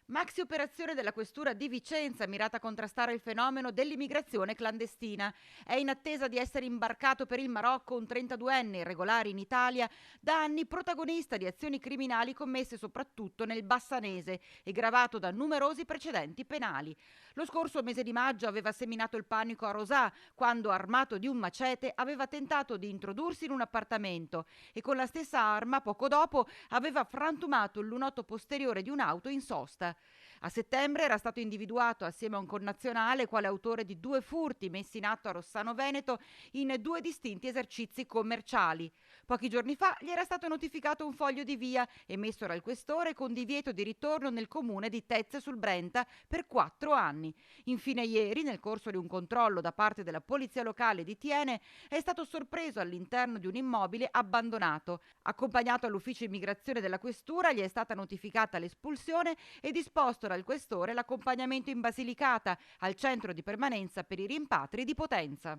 Maxi operazione della questura di Vicenza mirata a contrastare il fenomeno dell'immigrazione clandestina. È in attesa di essere imbarcato per il Marocco un 32enne irregolare in Italia, da anni protagonista di azioni criminali commesse soprattutto nel Bassanese e gravato da numerosi precedenti penali. Lo scorso mese di maggio aveva seminato il panico a Rosà quando, armato di un macete, aveva tentato di introdursi in un appartamento e con la stessa arma, poco dopo, aveva frantumato il lunotto posteriore di un'auto in sosta. A settembre era stato individuato assieme a un connazionale quale autore di 2 furti messi in atto a Rossano Veneto in 2 distinti esercizi commerciali. Pochi giorni fa gli era stato notificato un foglio di via emesso dal questore con divieto di ritorno nel comune di Tezze sul Brenta per 4 anni. Infine ieri, nel corso di un controllo da parte della polizia locale di Tiene, è stato sorpreso all'interno di un immobile abbandonato. Accompagnato all'ufficio immigrazione della questura, gli è stata notificata l'espulsione e disposto dal questore l'accompagnamento in Basilicata, al centro di permanenza per i rimpatri di Potenza.